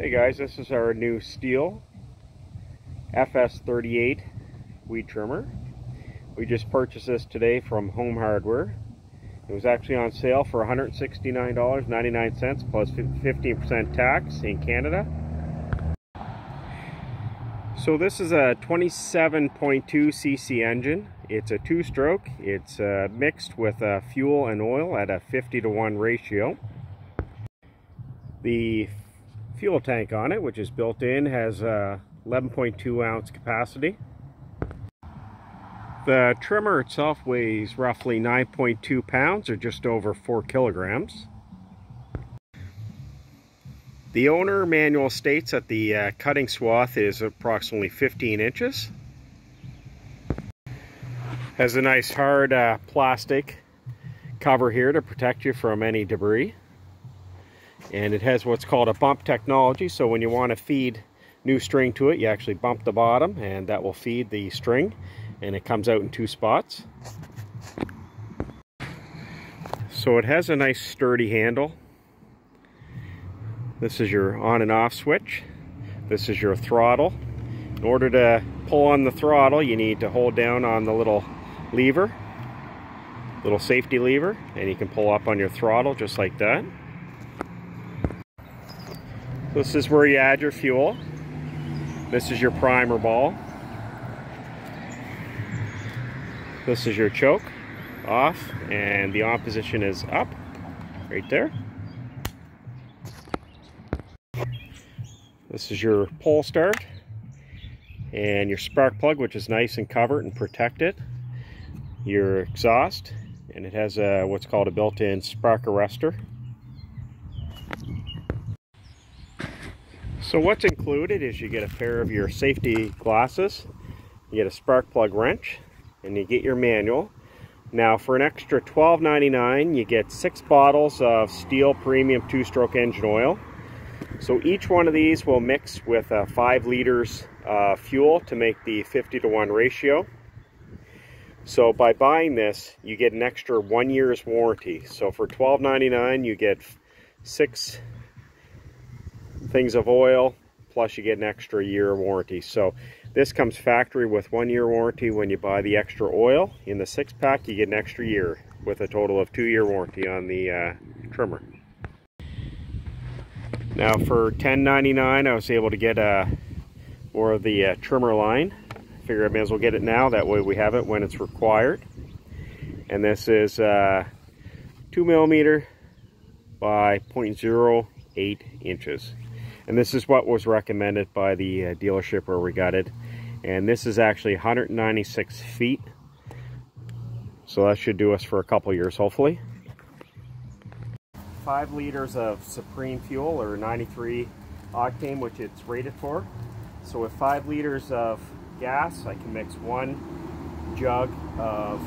Hey guys, this is our new Stihl Fs38 weed trimmer. We just purchased this today from Home Hardware. It was actually on sale for $169.99 plus 15% tax in Canada. So this is a 27.2 cc engine. It's a two-stroke. It's mixed with fuel and oil at a 50-to-1 ratio. The fuel tank on it, which is built in, has 11.2 ounce capacity. The trimmer itself weighs roughly 9.2 pounds or just over 4 kilograms. The owner manual states that the cutting swath is approximately 15 inches. Has a nice hard plastic cover here to protect you from any debris. And it has what's called a bump technology, so when you want to feed new string to it, you actually bump the bottom and that will feed the string, and it comes out in 2 spots. So it has a nice sturdy handle. This is your on and off switch. This is your throttle. In order to pull on the throttle, you need to hold down on the little lever, little safety lever, and you can pull up on your throttle just like that. This is where you add your fuel. This is your primer ball. This is your choke off, and the on position is up right there. This is your pull start and your spark plug, which is nice and covered and protected. Your exhaust, and it has what's called a built-in spark arrestor. So what's included is you get a pair of your safety glasses, you get a spark plug wrench, and you get your manual. Now for an extra $12.99 you get 6 bottles of Stihl premium 2-stroke engine oil. So each one of these will mix with 5 liters of fuel to make the 50-to-1 ratio. So by buying this you get an extra 1 year's warranty. So for $12.99 you get 6 things of oil, plus you get an extra year warranty. So this comes factory with 1 year warranty. When you buy the extra oil in the 6-pack, you get an extra year with a total of 2-year warranty on the trimmer. Now for $10.99 I was able to get more of the trimmer line. I figure I may as well get it now, that way we have it when it's required. And this is 2mm by 0.08 inches. And this is what was recommended by the dealership where we got it. And this is actually 196 feet. So that should do us for a couple years, hopefully. 5 liters of Supreme fuel, or 93 octane, which it's rated for. So with 5 liters of gas, I can mix 1 jug of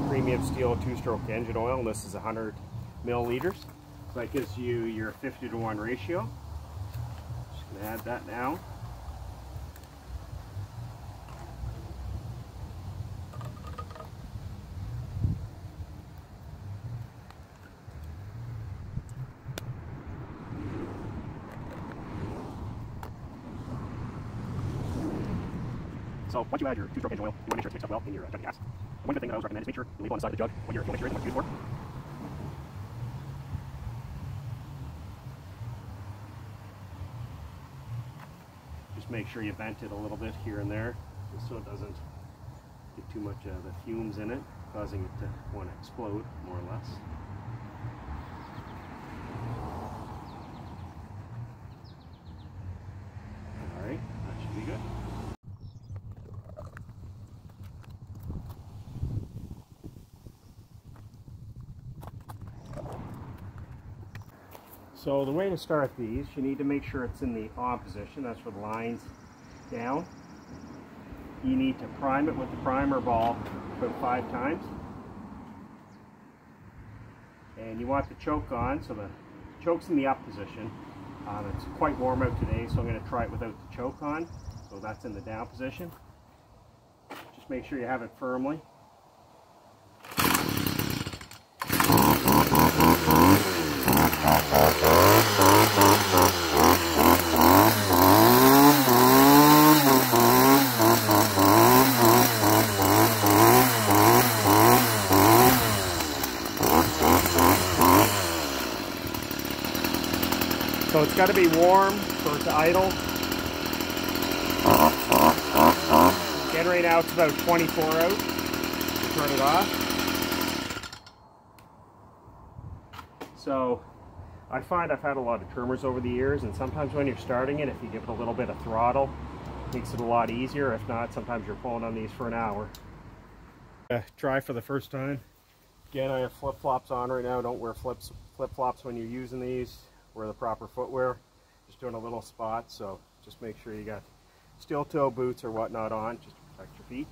premium Stihl 2-stroke engine oil. And this is 100 milliliters. So that gives you your 50-to-1 ratio. Add that now. So once you add your 2-stroke engine oil, you want to make sure it's mixed up well in your jug of gas. One good thing that I always recommend is make sure you leave on the side of the jug what your fuel mixture is and what it's used for. Just make sure you vent it a little bit here and there, just so it doesn't get too much of the fumes in it, causing it to want to explode, more or less. Alright, that should be good. So the way to start these, you need to make sure it's in the on position. That's where the line's down. You need to prime it with the primer ball about 5 times. And you want the choke on, so the choke's in the up position. It's quite warm out today, so I'm going to try it without the choke on. So that's in the down position. Just make sure you have it firmly. got to be warm for it to idle. Again, right now it's about 24 out. Turn it off. So I find I've had a lot of trimmers over the years, and sometimes when you're starting it, if you give it a little bit of throttle, it makes it a lot easier. If not, sometimes you're pulling on these for an hour. Try for the first time. Again, I have flip-flops on right now. Don't wear flip-flops when you're using these. Wear the proper footwear. Just doing a little spot, so just make sure you got steel toe boots or whatnot on, just to protect your feet.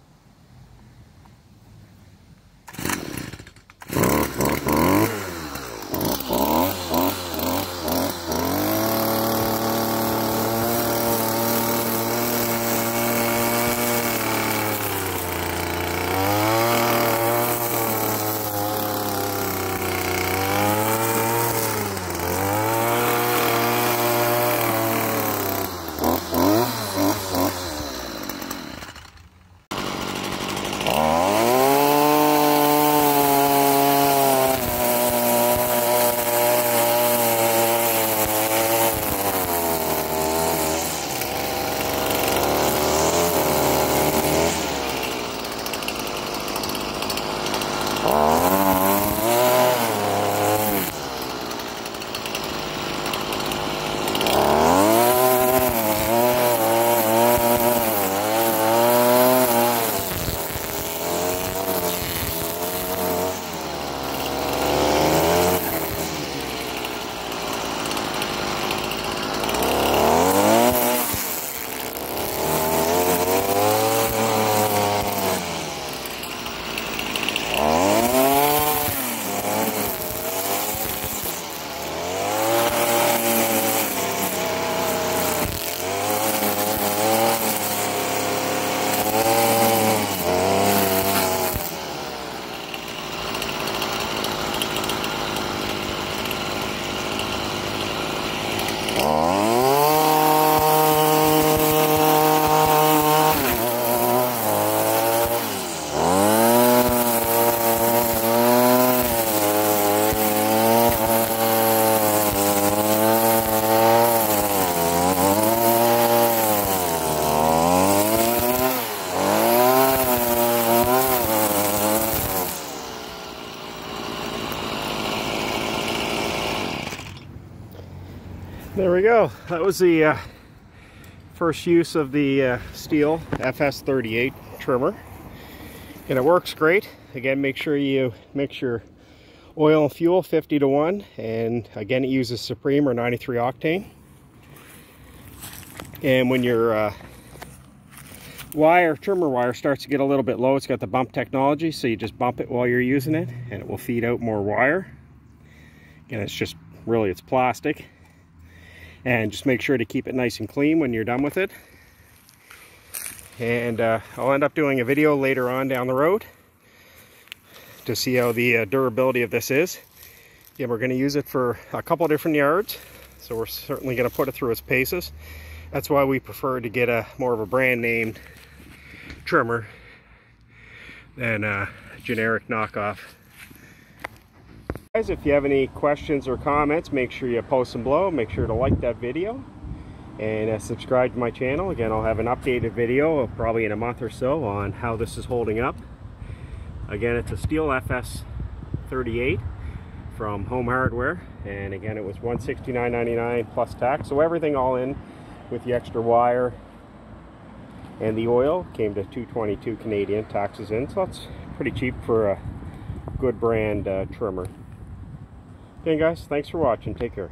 There we go. That was the first use of the Stihl Fs38 trimmer, and it works great. Again, make sure you mix your oil and fuel 50:1, and again, it uses Supreme or 93 octane. And when your trimmer wire starts to get a little bit low, it's got the bump technology, so you just bump it while you're using it and it will feed out more wire. Again, it's just really, it's plastic. And just make sure to keep it nice and clean when you're done with it. And I'll end up doing a video later on down the road to see how the durability of this is. Again, we're going to use it for a couple different yards, so we're certainly going to put it through its paces. That's why we prefer to get a more of a brand name trimmer than a generic knockoff. Guys, if you have any questions or comments, make sure you post them below. Make sure to like that video and subscribe to my channel. Again, I'll have an updated video probably in a month or so on how this is holding up. Again, it's a Stihl Fs38 from Home Hardware, and again, it was $169.99 plus tax, so everything all in with the extra wire and the oil came to $222 Canadian, taxes in, so that's pretty cheap for a good brand trimmer. Okay guys, thanks for watching. Take care.